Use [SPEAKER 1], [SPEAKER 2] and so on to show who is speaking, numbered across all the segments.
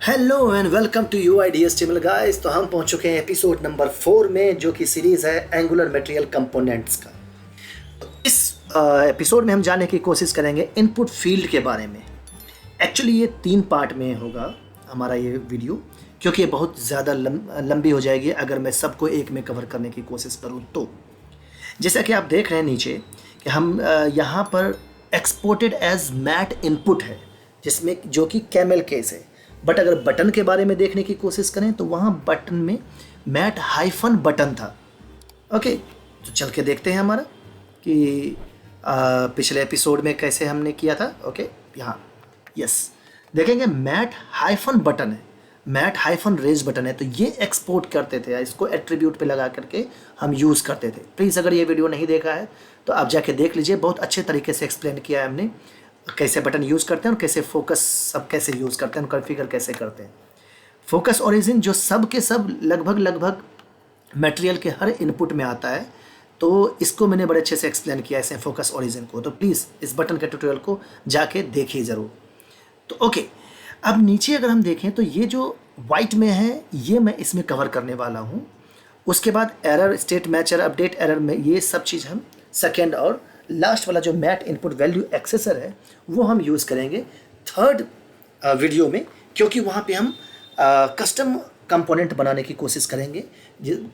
[SPEAKER 1] Hello and welcome to UIDHTML guys. तो हम पहुंच चुके हैं एपिसोड नंबर 4 में, जो कि सीरीज़ है एंगुलर मटेरियल कंपोनेंट्स का। तो इस एपिसोड में हम जानने की कोशिश करेंगे इनपुट फील्ड के बारे में। एक्चुअली ये 3 पार्ट में होगा हमारा ये वीडियो, क्योंकि ये बहुत ज़्यादा लंबी हो जाएगी अगर मैं सबको एक में कवर करने की कोशिश करूँ तो। जैसा कि आप देख रहे हैं नीचे कि हम यहाँ पर एक्सपोर्टेड एज मैट इनपुट है, जिसमें जो कि कैमल केस है। बट अगर बटन के बारे में देखने की कोशिश करें तो वहाँ बटन में मैट हाइफन बटन था। ओके, तो चल के देखते हैं हमारा कि पिछले एपिसोड में कैसे हमने किया था। ओके, यहाँ यस देखेंगे मैट हाइफन बटन है, मैट हाइफन रेज बटन है। तो ये एक्सपोर्ट करते थे, इसको एट्रीब्यूट पे लगा करके हम यूज़ करते थे। प्लीज़ अगर ये वीडियो नहीं देखा है तो आप जाके देख लीजिए, बहुत अच्छे तरीके से एक्सप्लेन किया है हमने कैसे बटन यूज़ करते हैं और कैसे फोकस सब कैसे यूज़ करते हैं, कॉन्फ़िगर कैसे करते हैं। फोकस ओरिजिन जो सब के सब लगभग मटेरियल के हर इनपुट में आता है, तो इसको मैंने बड़े अच्छे से एक्सप्लेन किया है फोकस ओरिजिन को। तो प्लीज़ इस बटन के ट्यूटोरियल को जाके देखिए ज़रूर। तो ओके, अब नीचे अगर हम देखें तो ये जो वाइट में है ये मैं इसमें कवर करने वाला हूँ। उसके बाद error, state match error, update error में ये सब चीज़ हम सेकेंड, और लास्ट वाला जो मैट इनपुट वैल्यू एक्सेसर है वो हम यूज़ करेंगे थर्ड वीडियो में, क्योंकि वहाँ पे हम कस्टम कंपोनेंट बनाने की कोशिश करेंगे,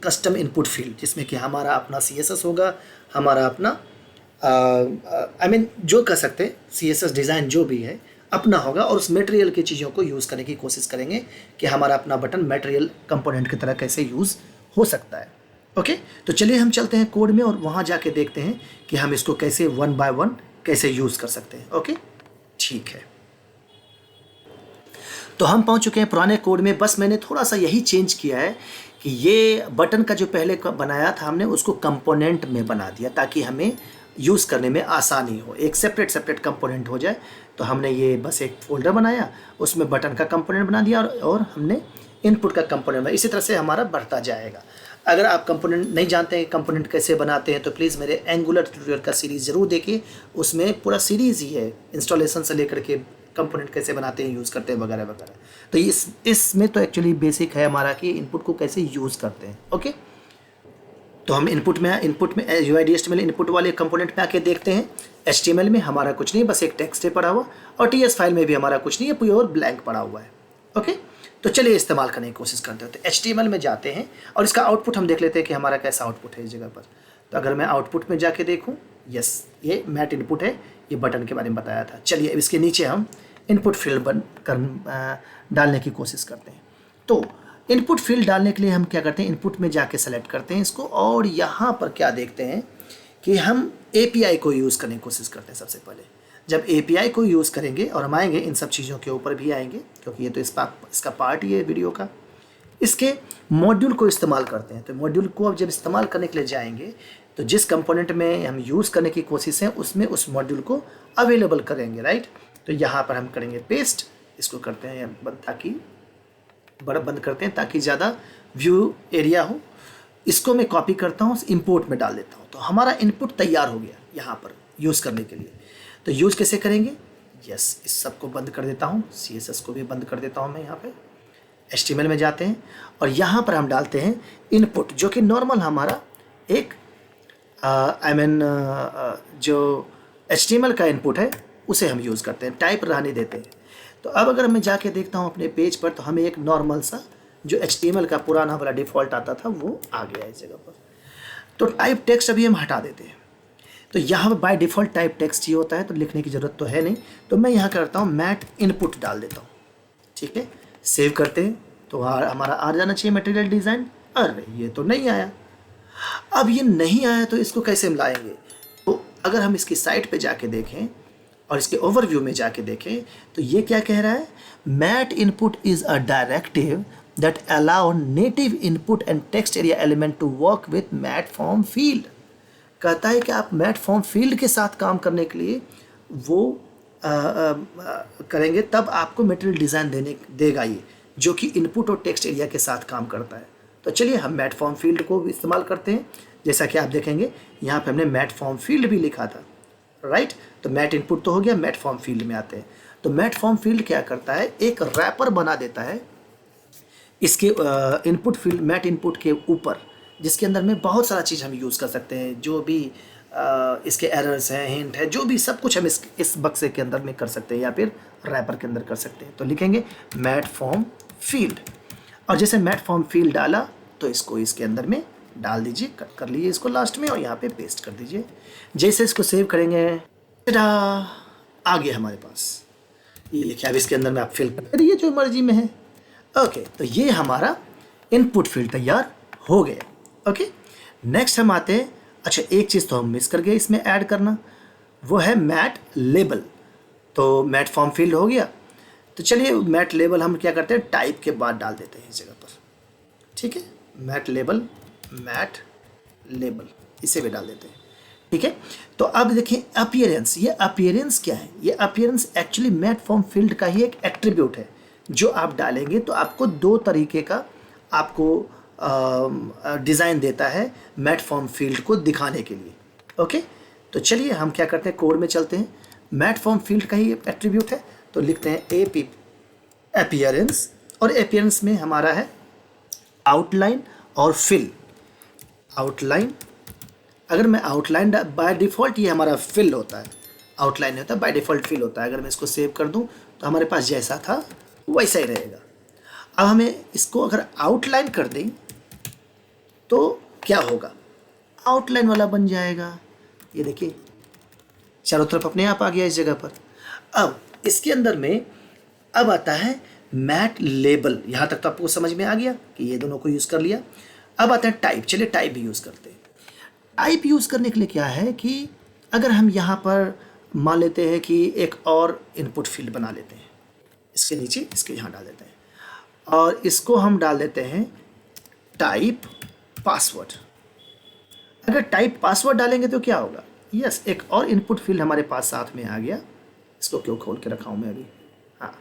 [SPEAKER 1] कस्टम इनपुट फील्ड, जिसमें कि हमारा अपना CSS होगा, हमारा अपना जो कह सकते हैं CSS डिज़ाइन जो भी है अपना होगा, और उस मटेरियल की चीज़ों को यूज़ करने की कोशिश करेंगे कि हमारा अपना बटन मटेरियल कंपोनेंट की तरह कैसे यूज़ हो सकता है। ओके, तो चलिए हम चलते हैं कोड में और वहाँ जाके देखते हैं कि हम इसको कैसे 1 बाय 1 कैसे यूज़ कर सकते हैं। ओके, ठीक है। तो हम पहुँच चुके हैं पुराने कोड में। बस मैंने थोड़ा सा यही चेंज किया है कि ये बटन का जो पहले बनाया था हमने उसको कंपोनेंट में बना दिया, ताकि हमें यूज़ करने में आसानी हो, एक सेपरेट कंपोनेंट हो जाए। तो हमने ये बस एक फोल्डर बनाया, उसमें बटन का कंपोनेंट बना दिया और हमने इनपुट का कंपोनेंट बनाया। इसी तरह से हमारा बढ़ता जाएगा। अगर आप कंपोनेंट नहीं जानते हैं कंपोनेंट कैसे बनाते हैं तो प्लीज़ मेरे एंगुलर ट्यूटोरियल का सीरीज़ ज़रूर देखिए, उसमें पूरा सीरीज़ ही है इंस्टॉलेशन से लेकर के कंपोनेंट कैसे बनाते हैं, यूज़ करते हैं वगैरह वगैरह। तो इसमें तो एक्चुअली बेसिक है हमारा कि इनपुट को कैसे यूज़ करते हैं। ओके, तो हम इनपुट में UIDHTML इनपुट वाले कंपोनेंट में आके देखते हैं। HTML में हमारा कुछ नहीं, बस एक टेक्स्ट है पड़ा हुआ, और TS फाइल में भी हमारा कुछ नहीं है, प्योर ब्लैंक पड़ा हुआ है। ओके, तो चलिए इस्तेमाल करने की कोशिश करते हैं। तो HTML में जाते हैं और इसका आउटपुट हम देख लेते हैं कि हमारा कैसा आउटपुट है इस जगह पर। तो अगर मैं आउटपुट में जाके देखूँ, यस ये मैट इनपुट है, ये बटन के बारे में बताया था। चलिए इसके नीचे हम इनपुट फील्ड डालने की कोशिश करते हैं। तो इनपुट फील्ड डालने के लिए हम क्या करते हैं, इनपुट में जाके सेलेक्ट करते हैं इसको, और यहाँ पर क्या देखते हैं कि हम API को यूज़ करने की कोशिश करते हैं। सबसे पहले जब API को यूज़ करेंगे, और हम आएंगे इन सब चीज़ों के ऊपर भी आएंगे, क्योंकि ये तो इसका पार्ट ही है वीडियो का। इसके मॉड्यूल को इस्तेमाल करते हैं। तो मॉड्यूल को अब जब इस्तेमाल करने के लिए जाएंगे तो जिस कंपोनेंट में हम यूज़ करने की कोशिश है उसमें उस मॉड्यूल को अवेलेबल करेंगे, राइट। तो यहाँ पर हम करेंगे पेस्ट, इसको करते हैं बंद करते हैं ताकि ज़्यादा व्यू एरिया हो। इसको मैं कॉपी करता हूँ, इंपोर्ट में डाल देता हूँ। तो हमारा इनपुट तैयार हो गया यहाँ पर यूज़ करने के लिए। तो यूज़ कैसे करेंगे, यस इस सब को बंद कर देता हूँ, CSS को भी बंद कर देता हूँ मैं। यहाँ पे HTML में जाते हैं और यहाँ पर हम डालते हैं इनपुट, जो कि नॉर्मल हमारा एक जो HTML का इनपुट है उसे हम यूज़ करते हैं, टाइप रहने देते हैं। तो अब अगर मैं जाके देखता हूँ अपने पेज पर, तो हमें एक नॉर्मल सा जो HTML का पुराना वाला डिफ़ॉल्ट आता था वो आ गया इस जगह पर। तो टाइप टेक्स्ट अभी हम हटा देते हैं। तो यहाँ पर बाय डिफ़ॉल्ट टाइप टेक्स्ट ही होता है, तो लिखने की ज़रूरत तो है नहीं। तो मैं यहाँ करता हूँ मैट इनपुट डाल देता हूँ, ठीक है। सेव करते हैं तो हमारा आ जाना चाहिए मटेरियल डिज़ाइन। अरे ये तो नहीं आया। अब ये नहीं आया तो इसको कैसे हम लाएंगे। तो अगर हम इसकी साइट पे जाके देखें और इसके ओवरव्यू में जाके देखें तो ये क्या कह रहा है, mat input is a directive that allow native input and text area element to work with mat form field. कहता है कि आप मैट फॉर्म फील्ड के साथ काम करने के लिए वो करेंगे, तब आपको मटेरियल डिज़ाइन देगा ये, जो कि इनपुट और टेक्स्ट एरिया के साथ काम करता है। तो चलिए हम मैट फॉर्म फील्ड को भी इस्तेमाल करते हैं। जैसा कि आप देखेंगे यहाँ पे हमने मैट फॉर्म फील्ड भी लिखा था, राइट। तो मैट इनपुट तो हो गया, मैट फॉर्म फील्ड में आते हैं। तो मैट फॉर्म फील्ड क्या करता है, एक रैपर बना देता है इसके इनपुट फील्ड, मैट इनपुट के ऊपर, जिसके अंदर में बहुत सारा चीज़ हम यूज़ कर सकते हैं, जो भी इसके एरर्स हैं, हिंट है, जो भी सब कुछ हम इस बक्से के अंदर में कर सकते हैं या फिर रैपर के अंदर कर सकते हैं। तो लिखेंगे मैट फॉर्म फील्ड, और जैसे मैट फॉर्म फील्ड डाला तो इसको इसके अंदर में डाल दीजिए, कट कर लीजिए इसको लास्ट में और यहाँ पे पेस्ट कर दीजिए। जैसे इसको सेव करेंगे, आ गया हमारे पास, ये लिखा। अब इसके अंदर में आप फिल करिए जो मर्जी में है। ओके, तो ये हमारा इनपुट फील्ड तैयार हो गया। ओके, नेक्स्ट हम आते हैं, अच्छा एक चीज़ तो हम मिस कर गए इसमें ऐड करना, वो है मैट लेबल। तो मैट फॉर्म फील्ड हो गया, तो चलिए मैट लेबल हम क्या करते हैं, टाइप के बाद डाल देते हैं इस जगह पर। ठीक है, मैट लेबल इसे भी डाल देते हैं। ठीक है, तो अब देखिए अपीयरेंस, ये अपीयरेंस क्या है, ये appearance actually mat form field का ही एक एट्रीब्यूट है जो आप डालेंगे तो आपको दो तरीके का आपको डिज़ाइन देता है मैट फॉर्म फील्ड को दिखाने के लिए। ओके, तो चलिए हम क्या करते हैं, कोड में चलते हैं। मैट फॉर्म फील्ड का ही एट्रीब्यूट है, तो लिखते हैं एपी अपीयरेंस, और अपीयरेंस में हमारा है आउटलाइन और फिल। आउटलाइन, अगर मैं आउटलाइन बाय डिफ़ॉल्ट ये हमारा फिल होता है, आउटलाइन नहीं होता, बाय डिफ़ॉल्ट फिल होता है। अगर मैं इसको सेव कर दूं तो हमारे पास जैसा था वैसा ही रहेगा। अब हमें इसको अगर आउटलाइन कर दें तो क्या होगा, आउटलाइन वाला बन जाएगा। ये देखिए चारों तरफ अपने आप आ गया इस जगह पर। अब इसके अंदर में अब आता है मैट लेबल। यहाँ तक तो आपको समझ में आ गया कि ये दोनों को यूज़ कर लिया। अब आता है टाइप, चलिए टाइप भी यूज़ करते हैं। टाइप यूज़ करने के लिए क्या है कि अगर हम यहाँ पर मान लेते हैं कि एक और इनपुट फील्ड बना लेते हैं, इसके नीचे इसके यहाँ डाल देते हैं, और इसको हम डाल देते हैं टाइप पासवर्ड। अगर टाइप पासवर्ड डालेंगे तो क्या होगा, यस एक और इनपुट फील्ड हमारे पास साथ में आ गया। इसको क्यों खोल के रखा हूँ मैं अभी, हाँ,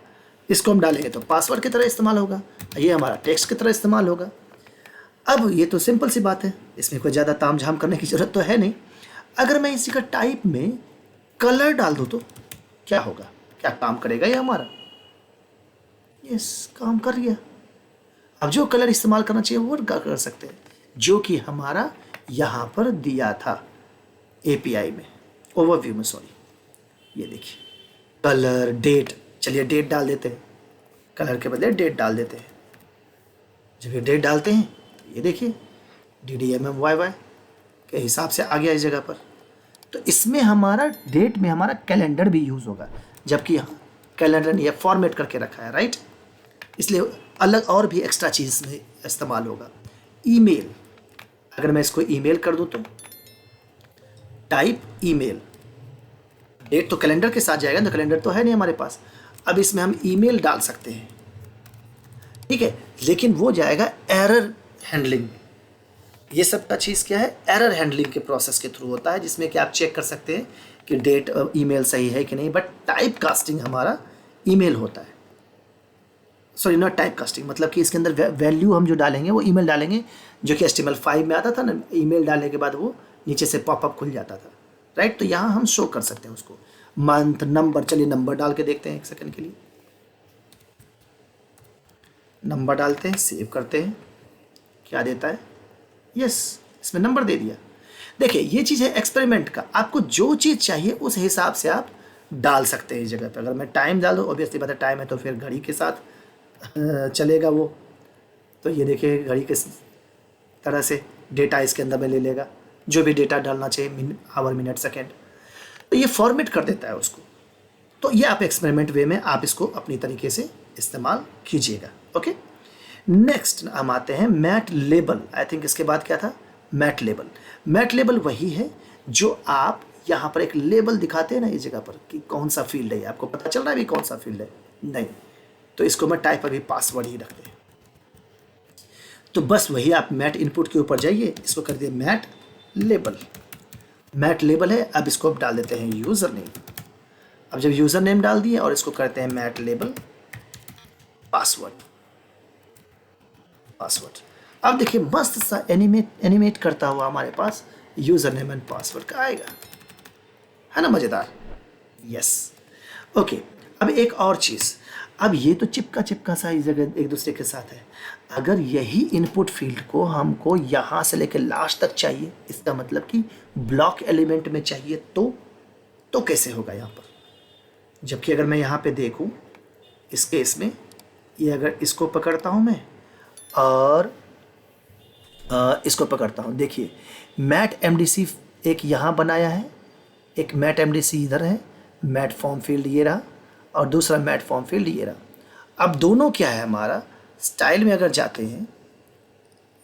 [SPEAKER 1] इसको हम डालेंगे तो पासवर्ड की तरह इस्तेमाल होगा, ये हमारा टेक्स्ट की तरह इस्तेमाल होगा। अब ये तो सिंपल सी बात है, इसमें कोई ज़्यादा ताम झाम करने की ज़रूरत तो है नहीं। अगर मैं इसी का टाइप में कलर डाल दूँ तो क्या होगा, क्या काम करेगा ये हमारा, यस काम कर लिया। अब जो कलर इस्तेमाल करना चाहिए वो कर सकते हैं, जो कि हमारा यहाँ पर दिया था एपीआई में, ओवरव्यू में, सॉरी। ये देखिए कलर, डेट, चलिए डेट डाल देते हैं, कलर के बदले डेट डाल देते हैं। जब ये डेट डालते हैं ये देखिए DDMMYY के हिसाब से आ गया इस जगह पर। तो इसमें हमारा डेट में हमारा कैलेंडर भी यूज़ होगा, जबकि यहाँ कैलेंडर नहीं है, फॉर्मेट करके रखा है, राइट, इसलिए अलग और भी एक्स्ट्रा चीज़ में इस्तेमाल होगा। ईमेल, अगर मैं इसको ईमेल कर दूँ तो टाइप ईमेल, डेट तो कैलेंडर के साथ जाएगा, तो कैलेंडर तो है नहीं हमारे पास। अब इसमें हम ईमेल डाल सकते हैं, ठीक है, लेकिन वो जाएगा एरर हैंडलिंग। ये सब का चीज़ क्या है, एरर हैंडलिंग के प्रोसेस के थ्रू होता है, जिसमें कि आप चेक कर सकते हैं कि डेट ईमेल सही है कि नहीं। बट टाइप कास्टिंग हमारा ईमेल होता है, सॉरी नॉट टाइप कास्टिंग, मतलब कि इसके अंदर वैल्यू हम जो डालेंगे वो ईमेल डालेंगे, जो कि HTML5 में आता था ना, ईमेल डालने के बाद वो नीचे से पॉपअप खुल जाता था, राइट। तो यहाँ हम शो कर सकते हैं उसको, मंथ, नंबर। चलिए नंबर डाल के देखते हैं एक सेकंड के लिए, नंबर डालते हैं, सेव करते हैं, क्या देता है, यस इसमें नंबर दे दिया। देखिए ये चीज़ है एक्सपेरिमेंट का, आपको जो चीज़ चाहिए उस हिसाब से आप डाल सकते हैं इस जगह पे। अगर मैं टाइम डाल दूँ, ऑब्वियसली बात है टाइम है तो फिर घड़ी के साथ चलेगा वो। तो ये देखिए घड़ी के तरह से डेटा इसके अंदर में ले लेगा, जो भी डेटा डालना चाहिए, आवर, मिनट, सेकेंड, तो ये फॉर्मेट कर देता है उसको। तो ये आप एक्सपेरिमेंट वे में आप इसको अपनी तरीके से इस्तेमाल कीजिएगा। ओके, नेक्स्ट हम आते हैं मैट लेबल। आई थिंक इसके बाद क्या था, मैट लेबल। मैट लेबल वही है जो आप यहाँ पर एक लेबल दिखाते हैं ना इस जगह पर कि कौन सा फील्ड है, आपको पता चल रहा है भी कौन सा फील्ड है, नहीं तो इसको मैं टाइप अभी पासवर्ड ही रखते हैं। तो बस वही आप मैट इनपुट के ऊपर जाइए, इसको कर दिए मैट लेबल। मैट लेबल है, अब इसको आप डाल देते हैं यूज़र नेम। अब जब यूज़र नेम डाल दिए और इसको करते हैं मैट लेबल पासवर्ड। अब देखिए मस्त सा एनिमेट करता हुआ हमारे पास यूज़र नेम एंड पासवर्ड का आएगा, है ना, मज़ेदार। Yes, okay. अब एक और चीज़, अब ये तो चिपका सा इस जगह एक दूसरे के साथ है। अगर यही इनपुट फील्ड को हमको यहाँ से लेकर लास्ट तक चाहिए, इसका मतलब कि ब्लॉक एलिमेंट में चाहिए, तो कैसे होगा यहाँ पर? जबकि अगर मैं यहाँ पे देखूँ इस केस में, ये अगर इसको पकड़ता हूँ मैं और इसको पकड़ता हूँ, देखिए मैट एमडीसी एक यहाँ बनाया है, एक मैट एमडीसी इधर है, मैट फॉर्म फील्ड ये रहा और दूसरा मैट फॉर्म फील्ड ये रहा। अब दोनों क्या है हमारा स्टाइल में अगर जाते हैं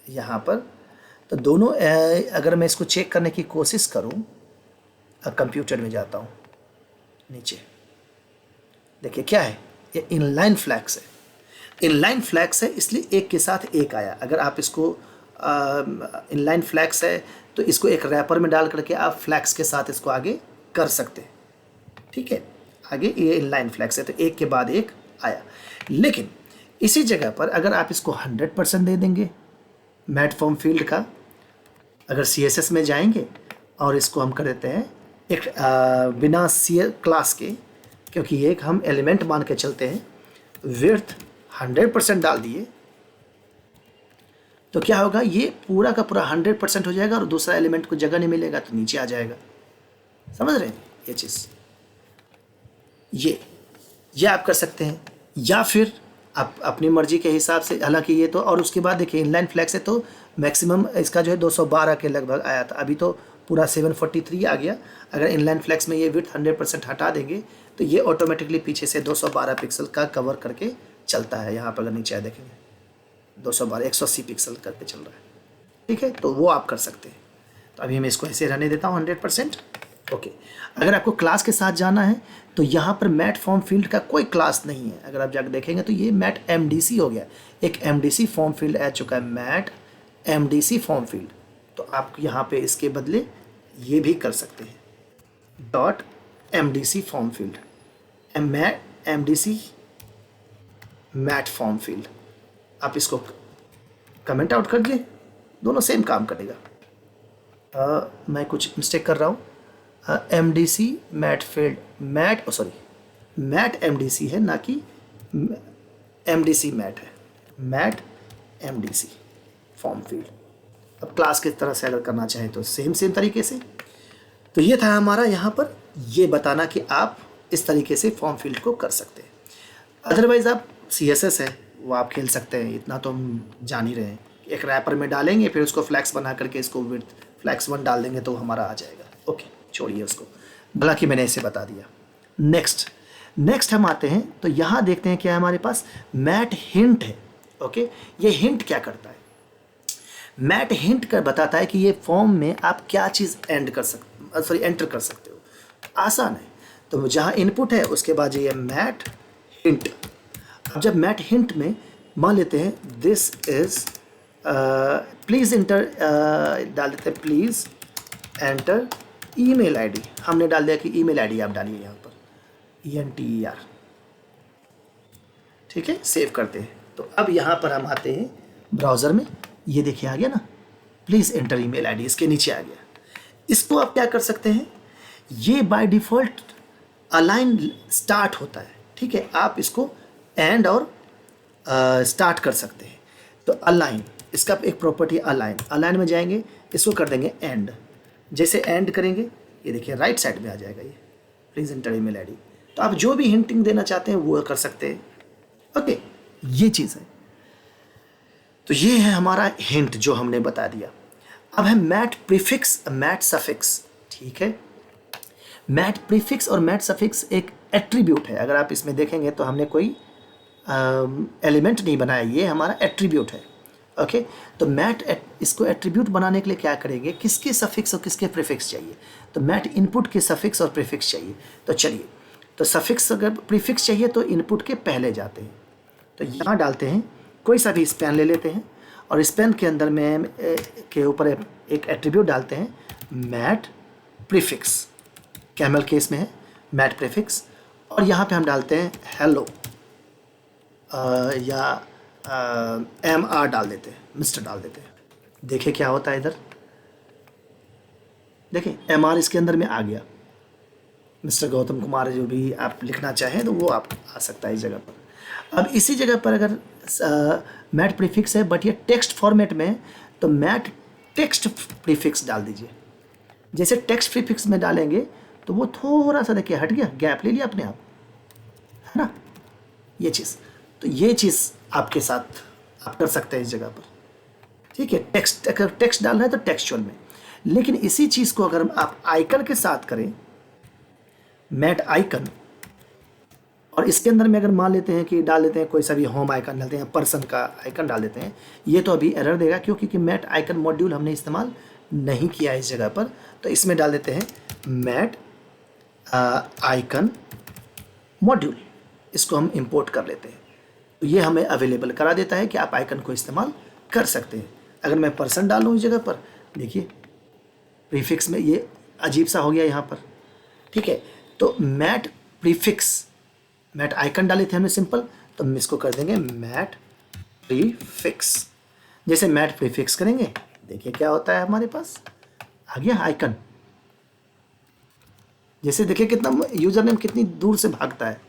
[SPEAKER 1] यहाँ पर, तो दोनों अगर मैं इसको चेक करने की कोशिश करूँ, कंप्यूटर में जाता हूँ नीचे, देखिए क्या है, ये इनलाइन फ्लैक्स है। इनलाइन फ्लैक्स है इसलिए एक के साथ एक आया। अगर आप इसको इनलाइन फ्लैक्स है तो इसको एक रैपर में डाल करके आप फ्लैक्स के साथ इसको आगे कर सकते हैं, ठीक है। आगे ये इनलाइन फ्लैक्स है तो एक के बाद एक आया। लेकिन इसी जगह पर अगर आप इसको 100% दे देंगे मैट फॉर्म फील्ड का, अगर CSS में जाएंगे और इसको हम कर देते हैं एक बिना क्लास के, क्योंकि एक हम एलिमेंट मान के चलते हैं, विड्थ 100% डाल दिए तो क्या होगा, ये पूरा का पूरा 100% हो जाएगा और दूसरा एलिमेंट को जगह नहीं मिलेगा तो नीचे आ जाएगा। समझ रहे हैं ये चीज़? ये आप कर सकते हैं, या फिर आप अपनी मर्जी के हिसाब से, हालांकि ये तो, और उसके बाद देखिए इनलाइन फ्लैक्स है तो मैक्सिमम इसका जो है 212 के लगभग आया था, अभी तो पूरा 743 आ गया। अगर इनलाइन फ्लैक्स में ये विड्थ 100% हटा देंगे तो ये ऑटोमेटिकली पीछे से 212 पिक्सल का कवर करके चलता है। यहाँ पर अगर नीचे देखेंगे 212 180 पिक्सल करके चल रहा है, ठीक है। तो वो आप कर सकते हैं। तो अभी मैं इसको ऐसे रहने देता हूँ 100%, ओके। अगर आपको क्लास के साथ जाना है तो यहाँ पर मैट फॉर्म फील्ड का कोई क्लास नहीं है। अगर आप जाकर देखेंगे तो ये मैट MDC हो गया, एक MDC फॉर्म फील्ड आ चुका है, मैट MDC फॉर्म फील्ड। तो आप यहाँ पे इसके बदले ये भी कर सकते हैं, dot MDC form field, MDC mat form field. आप इसको कमेंट आउट कर दिए, दोनों सेम काम करेगा। मैं कुछ मिस्टेक कर रहा हूँ, MDC mat field, mat MDC है ना कि MDC मैट है, मैट MDC फॉर्म फील्ड। अब क्लास की तरह से अगर करना चाहें तो सेम तरीके से। तो ये था हमारा यहाँ पर ये बताना कि आप इस तरीके से फॉर्म फील्ड को कर सकते हैं। अदरवाइज़ आप CSS है वो आप खेल सकते हैं, इतना तो हम जान ही रहे हैं। एक रैपर में डालेंगे फिर उसको फ्लैक्स बना करके इसको विड्थ फ्लैक्स 1 डाल देंगे तो हमारा आ जाएगा, ओके। छोड़िए उसको, भला कि मैंने इसे बता दिया। नेक्स्ट हम आते हैं तो यहाँ देखते हैं क्या हमारे पास मैट हिंट है, ओके। ये हिंट क्या करता है? मैट हिंट कर बताता है कि ये फॉर्म में आप क्या चीज़ एंटर कर सकते हो। आसान है। तो जहाँ इनपुट है उसके बाद ये मैट हिंट। अब जब मैट हिंट में मान लेते हैं दिस इज प्लीज़ इंटर डाल देते हैं, प्लीज़ एंटर ईमेल आईडी। हमने डाल दिया कि ईमेल आईडी आप डालिए यहाँ पर ENTER, ठीक है। सेव करते हैं। तो अब यहाँ पर हम आते हैं ब्राउज़र में, ये देखिए आ गया ना, प्लीज़ एंटर ईमेल आईडी, इसके नीचे आ गया। इसको आप क्या कर सकते हैं, ये बाय डिफ़ॉल्ट अलाइन स्टार्ट होता है, ठीक है। आप इसको एंड और स्टार्ट कर सकते हैं। तो अलाइन, इसका एक प्रॉपर्टी अलाइन में जाएंगे, इसको कर देंगे एंड। जैसे एंड करेंगे ये देखिए राइट साइड में आ जाएगा ये प्लीज़ एंटर ईमेल आईडी। तो आप जो भी हिंटिंग देना चाहते हैं वो कर सकते हैं, ओके। ये चीज़ है। तो ये है हमारा हिंट जो हमने बता दिया। अब है मैट प्रीफिक्स, मैट सफिक्स, ठीक है। मैट प्रीफिक्स और मैट सफिक्स एक एट्रीब्यूट है। अगर आप इसमें देखेंगे तो हमने कोई एलिमेंट नहीं बनाया, ये हमारा एट्रीब्यूट है, ओके। तो इसको एट्रीब्यूट बनाने के लिए क्या करेंगे, किसके सफिक्स और किसके प्रीफिक्स चाहिए? तो मैट इनपुट के सफिक्स और प्रीफिक्स चाहिए। तो चलिए, तो सफिक्स अगर प्रीफिक्स चाहिए तो इनपुट के पहले जाते हैं। तो यहाँ डालते हैं, कोई सा भी स्पैन ले लेते हैं और स्पैन के अंदर में के ऊपर एक एट्रीब्यूट डालते हैं मैट प्रीफिक्स, कैमल केस में है मैट प्रीफिक्स। और यहाँ पे हम डालते हैं हेलो या MR डाल देते हैं, मिस्टर डाल देते हैं। देखिए क्या होता है इधर, देखिए MR इसके अंदर में आ गया, मिस्टर गौतम कुमार जो भी आप लिखना चाहें तो वो आप आ सकता है इस जगह पर। अब इसी जगह पर अगर मैट प्रीफिक्स है बट ये टेक्स्ट फॉर्मेट में है तो मैट टेक्स्ट प्रीफिक्स डाल दीजिए। जैसे टेक्स्ट प्रीफिक्स में डालेंगे तो वो थोड़ा सा देखिए हट गया, गैप ले लिया अपने आप, है ना, ये चीज़। तो ये चीज़ आपके साथ आप कर सकते हैं इस जगह पर, ठीक है। टेक्स्ट अगर टेक्स्ट डालना है तो टेक्सचुअल में, लेकिन इसी चीज़ को अगर आप आइकन के साथ करें, मैट आइकन, और इसके अंदर में अगर मान लेते हैं कि डाल देते हैं कोई सा भी होम आइकन डालते हैं, पर्सन का आइकन डाल देते हैं, ये तो अभी एरर देगा क्योंकि मैट आइकन मॉड्यूल हमने इस्तेमाल नहीं किया इस जगह पर। तो इसमें डाल देते हैं मैट आइकन मॉड्यूल, इसको हम इंपोर्ट कर लेते हैं। तो ये हमें अवेलेबल करा देता है कि आप आइकन को इस्तेमाल कर सकते हैं। अगर मैं पर्सन डालूँ इस जगह पर, देखिए प्रीफिक्स में ये अजीब सा हो गया यहाँ पर, ठीक है। तो मैट प्रीफिक्स, मैट आइकन डाले थे हमने सिंपल, तो हम इसको कर देंगे मैट प्रीफिक्स। जैसे मैट प्रीफिक्स करेंगे देखिए क्या होता है, हमारे पास आ गया आइकन। जैसे देखिए कितना यूजर नेम कितनी दूर से भागता है।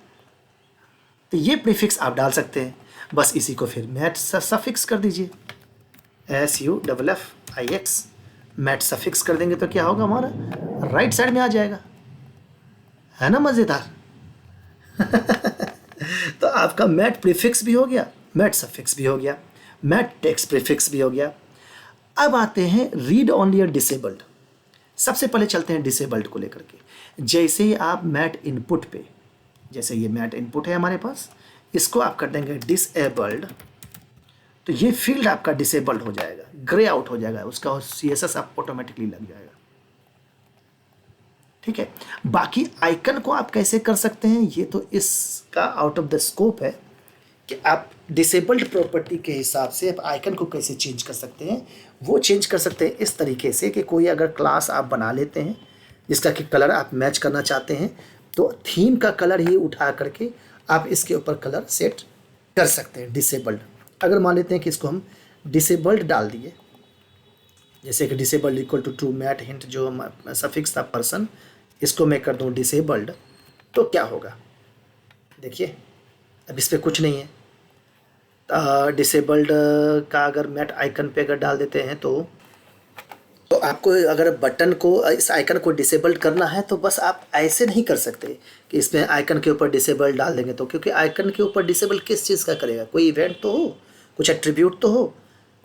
[SPEAKER 1] तो ये प्रीफिक्स आप डाल सकते हैं, बस इसी को फिर मैट सफिक्स कर दीजिए, SUFFIX, मैट सफिक्स कर देंगे तो क्या होगा, हमारा राइट साइड में आ जाएगा, है ना, मज़ेदार। तो आपका मैट प्रीफिक्स भी हो गया, मैट सफिक्स भी हो गया, मैट टेक्स्ट प्रीफिक्स भी हो गया। अब आते हैं रीड ओनली और डिसेबल्ड। सबसे पहले चलते हैं डिसेबल्ड को लेकर के। जैसे ही आप मैट इनपुट पे, जैसे ये मैट इनपुट है हमारे पास, इसको आप कर देंगे डिसेबल्ड, तो ये फील्ड आपका डिसेबल्ड हो जाएगा, ग्रे आउट हो जाएगा, उसका CSS आप ऑटोमेटिकली लग जाएगा, ठीक है। बाकी आइकन को आप कैसे कर सकते हैं, ये तो इसका आउट ऑफ द स्कोप है कि आप डिसेबल्ड प्रॉपर्टी के हिसाब से आप आइकन को कैसे चेंज कर सकते हैं। वो चेंज कर सकते हैं इस तरीके से कि कोई अगर क्लास आप बना लेते हैं जिसका कि कलर आप मैच करना चाहते हैं, तो थीम का कलर ही उठा करके आप इसके ऊपर कलर सेट कर सकते हैं डिसेबल्ड। अगर मान लेते हैं कि इसको हम डिसेबल्ड डाल दिए, जैसे कि disabled equal to true mat hint जो सफिक्स था पर्सन, इसको मैं कर दूं डिसेबल्ड, तो क्या होगा देखिए, अब इस पर कुछ नहीं है। डिसेबल्ड का अगर मैट आइकन पे अगर डाल देते हैं तो आपको अगर बटन को, इस आइकन को डिसेबल्ड करना है तो बस आप ऐसे नहीं कर सकते कि इसमें आइकन के ऊपर डिसेबल्ड डाल देंगे, तो क्योंकि आइकन के ऊपर डिसेबल किस चीज़ का करेगा, कोई इवेंट तो हो, कुछ एट्रीब्यूट तो हो,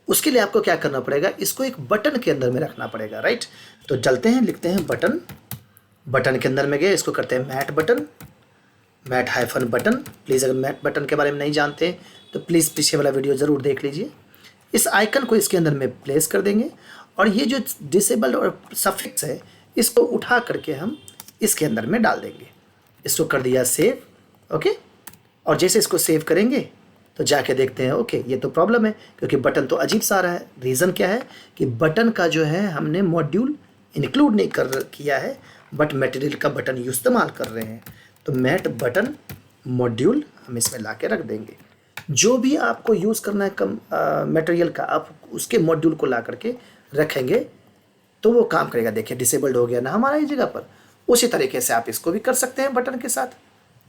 [SPEAKER 1] उसके लिए आपको क्या करना पड़ेगा, इसको एक बटन के अंदर में रखना पड़ेगा, राइट। तो चलते हैं, लिखते हैं बटन, बटन के अंदर में गए, इसको करते हैं mat button, mat hyphen button. Please अगर मैट बटन के बारे में नहीं जानते तो प्लीज़ पीछे वाला वीडियो ज़रूर देख लीजिए। इस आइकन को इसके अंदर में प्लेस कर देंगे और ये जो डिसेबल्ड और सफिक्स है इसको उठा करके हम इसके अंदर में डाल देंगे। इसको कर दिया सेव, ओके। और जैसे इसको सेव करेंगे तो जाके देखते हैं, ओके ये तो प्रॉब्लम है क्योंकि बटन तो अजीब सा आ रहा है। रीज़न क्या है कि बटन का जो है हमने मॉड्यूल इंक्लूड नहीं किया है, बट मटेरियल का बटन इस्तेमाल कर रहे हैं। तो मैट बटन मॉड्यूल हम इसमें ला के रख देंगे। जो भी आपको यूज़ करना है कम मटेरियल का, आप उसके मॉड्यूल को ला करके रखेंगे तो वो काम करेगा। देखिए डिसेबल्ड हो गया ना हमारा इस जगह पर। उसी तरीके से आप इसको भी कर सकते हैं बटन के साथ,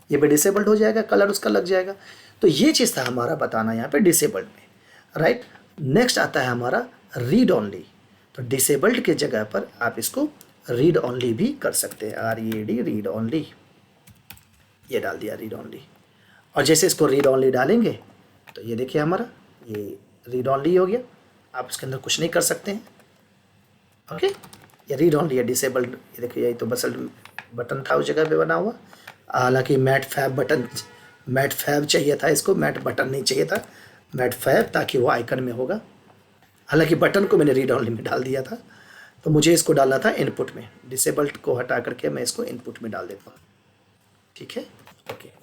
[SPEAKER 1] ये भी डिसेबल्ड हो जाएगा, कलर उसका लग जाएगा। तो ये चीज़ था हमारा बताना यहाँ पे डिसेबल्ड में, राइट। नेक्स्ट आता है हमारा रीड ओनली। तो डिसेबल्ड के जगह पर आप इसको रीड ओनली भी कर सकते हैं, READ रीड ओनली, ये डाल दिया रीड ओनली। और जैसे इसको रीड ओनली डालेंगे तो ये देखिए हमारा ये रीड ओनली हो गया, आप उसके अंदर कुछ नहीं कर सकते हैं, ओके। ये रीड ओनली है डिसेबल्ड। ये देखिए यही तो बसल बटन था उस जगह पे बना हुआ, हालांकि mat fab button, mat fab चाहिए था इसको, मैट बटन नहीं चाहिए था, मैट फैब, ताकि वो आइकन में होगा। हालांकि बटन को मैंने रीड ओनली में डाल दिया था, तो मुझे इसको डालना था इनपुट में। डिसेबल्ड को हटा करके मैं इसको इनपुट में डाल देता हूँ, ठीक है, ओके।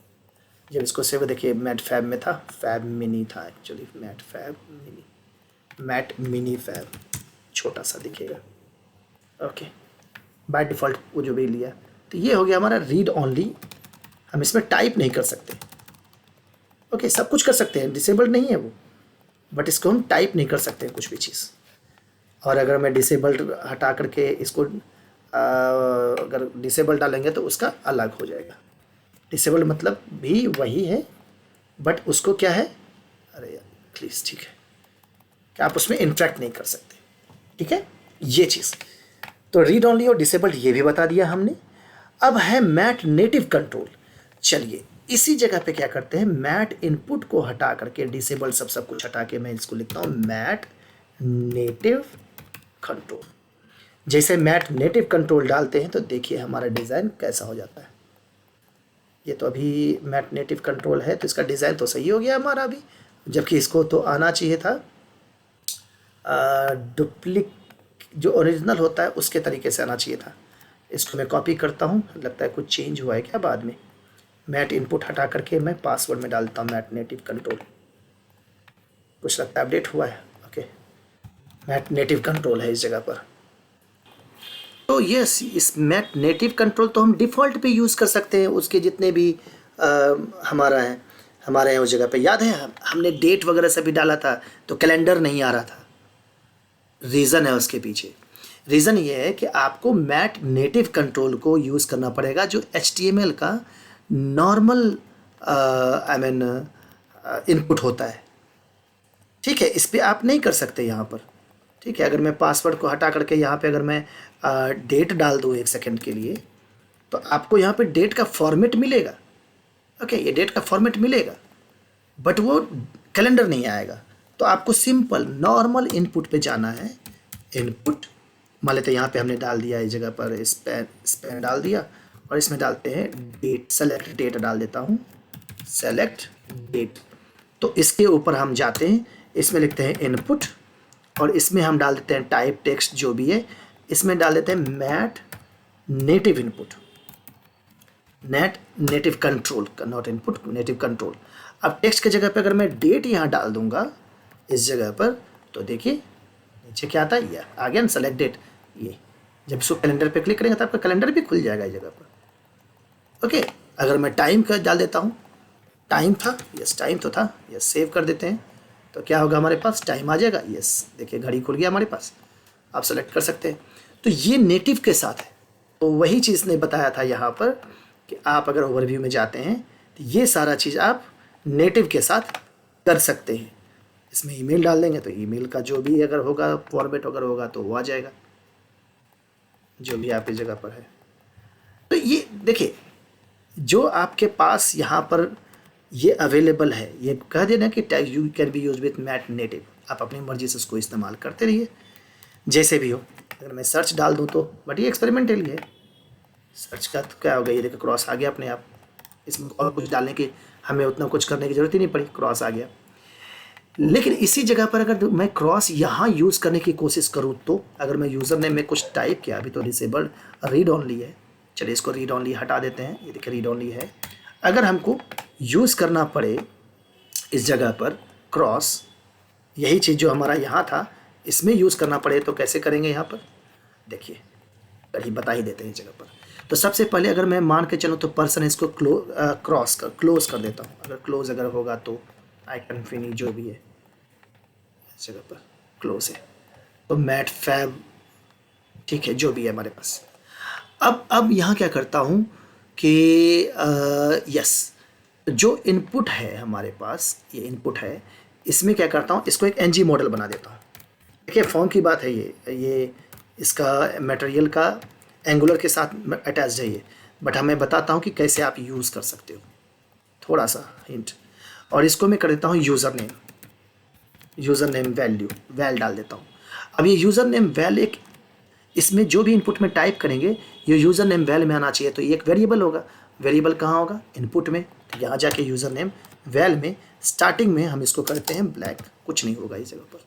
[SPEAKER 1] जब इसको सेव, देखिए मैट फैब में था, फैब मिनी था actually, mat fab mini, mat mini fab छोटा सा दिखेगा, ओके। बाय डिफ़ॉल्ट वो जो भी लिया, तो ये हो गया हमारा रीड ओनली। हम इसमें टाइप नहीं कर सकते, ओके। सब कुछ कर सकते हैं, डिसेबल्ड नहीं है वो, बट इसको हम टाइप नहीं कर सकते कुछ भी चीज़। और अगर मैं डिसेबल्ड हटा करके इसको अगर डिसेबल डालेंगे तो उसका अलग हो जाएगा। डिसेबल मतलब भी वही है, बट उसको क्या है, अरे यार प्लीज़, ठीक है, कि आप उसमें इंटरेक्ट नहीं कर सकते, ठीक है, ये चीज़। तो रीड ओनली और डिसेबल्ड ये भी बता दिया हमने। अब है मैट नेटिव कंट्रोल। चलिए इसी जगह पे क्या करते हैं, मैट इनपुट को हटा करके, डिसेबल सब कुछ हटा के मैं इसको लिखता हूँ मैट नेटिव कंट्रोल। जैसे मैट नेटिव कंट्रोल डालते हैं तो देखिए हमारा डिज़ाइन कैसा हो जाता है। ये तो अभी मैट नेटिव कंट्रोल है तो इसका डिज़ाइन तो सही हो गया हमारा अभी, जबकि इसको तो आना चाहिए था डुप्लिक, जो ओरिजिनल होता है उसके तरीके से आना चाहिए था। इसको मैं कॉपी करता हूँ, लगता है कुछ चेंज हुआ है क्या बाद में। मैट इनपुट हटा करके मैं पासवर्ड में डालता हूँ मैट नेटिव कंट्रोल, कुछ लगता है अपडेट हुआ है। ओके, मैट नेटिव कंट्रोल है इस जगह पर। तो यस, इस मैट नेटिव कंट्रोल तो हम डिफ़ॉल्ट पे यूज़ कर सकते हैं, उसके जितने भी हमारा है, हमारे हैं उस जगह पे। याद है हमने डेट वगैरह सभी डाला था तो कैलेंडर नहीं आ रहा था, रीज़न है उसके पीछे। रीज़न ये है कि आपको मैट नेटिव कंट्रोल को यूज़ करना पड़ेगा, जो HTML का नॉर्मल इनपुट होता है, ठीक है। इस पर आप नहीं कर सकते यहाँ पर, ठीक है। अगर मैं पासवर्ड को हटा करके यहाँ पे अगर मैं डेट डाल दूँ 1 सेकंड के लिए, तो आपको यहाँ पे डेट का फॉर्मेट मिलेगा। ओके, ये डेट का फॉर्मेट मिलेगा, बट वो कैलेंडर नहीं आएगा। तो आपको सिंपल नॉर्मल इनपुट पे जाना है। इनपुट मान लेते हैं यहाँ पे हमने डाल दिया, इस जगह पर स्पैन डाल दिया, और इसमें डालते हैं डेट, सेलेक्ट डेट डाल देता हूँ, सेलेक्ट डेट। तो इसके ऊपर हम जाते हैं, इसमें लिखते हैं इनपुट, और इसमें हम डाल देते हैं टाइप टेक्स्ट जो भी है, इसमें डाल देते हैं mat native input, net native control, not input, native control. अब टेक्स्ट की जगह पे अगर मैं डेट यहाँ डाल दूंगा इस जगह पर, तो देखिए नीचे क्या आता है, ये आ गया ना सेलेक्ट डेट। ये जब इसको कैलेंडर पे क्लिक करेंगे तो आपका कैलेंडर भी खुल जाएगा इस जगह पर। ओके, अगर मैं टाइम का डाल देता हूँ, टाइम था, यस टाइम तो था, यस सेव कर देते हैं, तो क्या होगा हमारे पास टाइम आ जाएगा। यस देखिए घड़ी खुल गया हमारे पास, आप सेलेक्ट कर सकते हैं। तो ये नेटिव के साथ है। तो वही चीज़ ने बताया था यहाँ पर कि आप अगर ओवरव्यू में जाते हैं तो ये सारा चीज़ आप नेटिव के साथ कर सकते हैं। इसमें ईमेल डाल देंगे तो ईमेल का जो भी अगर होगा फॉर्मेट अगर होगा तो वो आ जाएगा, जो भी आपकी जगह पर है। तो ये देखिए जो आपके पास यहाँ पर ये अवेलेबल है, ये कह देना कि tag you can be use with mat native, आप अपनी मर्जी से उसको इस्तेमाल करते रहिए जैसे भी हो। अगर मैं सर्च डाल दूँ तो, बट ये एक्सपेरिमेंटल है, सर्च का तो क्या होगा, ये देखो क्रॉस आ गया अपने आप, इसमें और कुछ डालने की हमें उतना कुछ करने की ज़रूरत ही नहीं पड़ी, क्रॉस आ गया। लेकिन इसी जगह पर अगर मैं क्रॉस यहाँ यूज़ करने की कोशिश करूँ तो, अगर मैं यूज़र ने में कुछ टाइप किया, अभी तो डिसेबल्ड रीड ओनली है, चलिए इसको रीड ओनली हटा देते हैं, ये देखिए रीड ओनली है। अगर हमको यूज़ करना पड़े इस जगह पर क्रॉस, यही चीज़ जो हमारा यहाँ था इसमें यूज़ करना पड़े तो कैसे करेंगे यहाँ पर, देखिए कहीं बता ही देते हैं इस जगह पर। तो सबसे पहले अगर मैं मान के चलूँ तो पर्सन इसको क्लोज कर देता हूँ। अगर क्लोज अगर होगा तो आइकन फिनिश जो भी है इस जगह पर क्लोज है, तो मैट फैब, ठीक है, जो भी है हमारे पास। अब यहाँ क्या करता हूँ कि यस, जो इनपुट है हमारे पास, ये इनपुट है, इसमें क्या करता हूँ, इसको एक एनजी मॉडल बना देता हूँ। देखिए फॉर्म की बात है, ये इसका मटेरियल का एंगुलर के साथ अटैच्ड है ये, बट हमें बताता हूँ कि कैसे आप यूज़ कर सकते हो, थोड़ा सा हिंट। और इसको मैं कर देता हूँ यूज़र नेम वैल्यू, वैल डाल देता हूँ। अब ये यूज़र नेम वैल एक, इसमें जो भी इनपुट में टाइप करेंगे ये यूज़र नेम वैल में आना चाहिए। तो ये एक वेरिएबल होगा, वेरिएबल कहाँ होगा, इनपुट में। तो यहाँ जाके यूज़र नेम वैल में स्टार्टिंग में हम इसको करते हैं ब्लैक, कुछ नहीं होगा इस जगह पर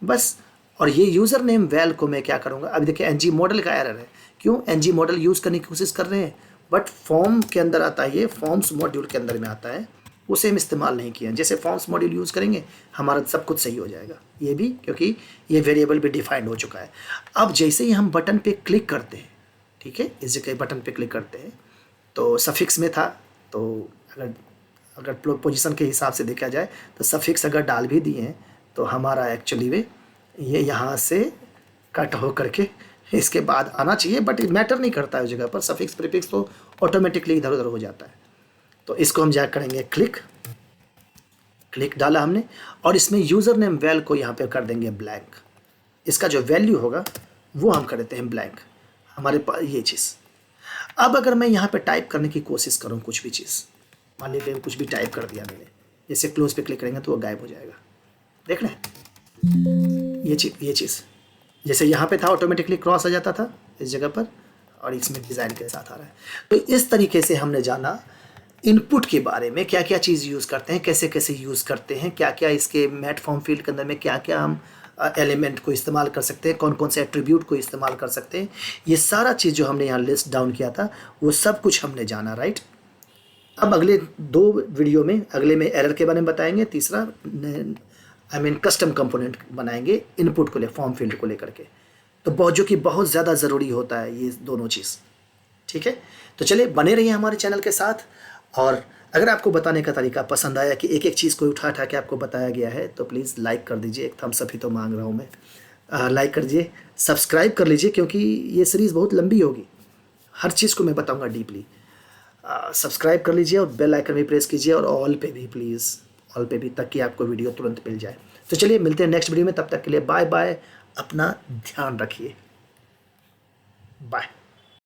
[SPEAKER 1] बस। और ये यूज़र नेम वैल को मैं क्या करूँगा, अभी देखिए एनजी मॉडल का एरर है, क्यों, एनजी मॉडल यूज़ करने की कोशिश कर रहे हैं बट फॉर्म के अंदर आता है, ये फॉर्म्स मॉड्यूल के अंदर में आता है, उसे हम इस्तेमाल नहीं किया। जैसे फॉर्म्स मॉड्यूल यूज़ करेंगे हमारा सब कुछ सही हो जाएगा, ये भी क्योंकि ये वेरिएबल भी डिफाइंड हो चुका है। अब जैसे ही हम बटन पे क्लिक करते हैं, ठीक है, इस जगह बटन पे क्लिक करते हैं तो सफिक्स में था, तो अगर पोजीशन के हिसाब से देखा जाए तो सफिक्स अगर डाल भी दिए हैं तो हमारा एक्चुअली वे ये यहाँ से कट हो करके इसके बाद आना चाहिए, बट मैटर नहीं करता है उस जगह पर, सफिक्स प्रीफिक्स तो ऑटोमेटिकली इधर उधर हो जाता है। तो इसको हम जा करेंगे क्लिक, क्लिक डाला हमने, और इसमें यूज़र नेम वेल को यहाँ पे कर देंगे ब्लैंक। इसका जो वैल्यू होगा वो हम कर देते हैं ब्लैंक, हमारे पास ये चीज़। अब अगर मैं यहाँ पे टाइप करने की कोशिश करूँ कुछ भी चीज़, मान लीजिए कुछ भी टाइप कर दिया मैंने, जैसे क्लोज पे क्लिक करेंगे तो वो गायब हो जाएगा, देख लें ये चीज़ जैसे यहाँ पे था ऑटोमेटिकली क्रॉस आ जाता था इस जगह पर, और इसमें डिज़ाइन के साथ आ रहा है। तो इस तरीके से हमने जाना इनपुट के बारे में, क्या क्या चीज़ यूज़ करते हैं, कैसे कैसे यूज़ करते हैं, क्या क्या इसके मैट फॉर्म फील्ड के अंदर में क्या क्या हम एलिमेंट को इस्तेमाल कर सकते हैं, कौन कौन से एट्रीब्यूट को इस्तेमाल कर सकते हैं। ये सारा चीज़ जो हमने यहाँ लिस्ट डाउन किया था वो सब कुछ हमने जाना, राइट। अब अगले 2 वीडियो में, अगले में एरर के बारे में बताएंगे, तीसरा कस्टम कंपोनेंट बनाएंगे इनपुट को ले, फॉर्म फील्ड को लेकर के। तो बहुत जो कि बहुत ज़्यादा ज़रूरी होता है ये दोनों चीज़, ठीक है। तो चलिए बने रहिए हमारे चैनल के साथ, और अगर आपको बताने का तरीका पसंद आया कि एक एक चीज़ को उठा उठा के आपको बताया गया है तो प्लीज़ लाइक कर दीजिए, एक थम्स अप ही तो मांग रहा हूँ मैं। लाइक कर दीजिए, सब्सक्राइब कर लीजिए, क्योंकि ये सीरीज़ बहुत लंबी होगी, हर चीज़ को मैं बताऊँगा डीपली। सब्सक्राइब कर लीजिए और बेल आइकन भी प्रेस कीजिए, और ऑल पे भी प्लीज़, ऑल पे भी, ताकि आपको वीडियो तुरंत मिल जाए। तो चलिए मिलते हैं नेक्स्ट वीडियो में, तब तक के लिए बाय बाय, अपना ध्यान रखिए, बाय।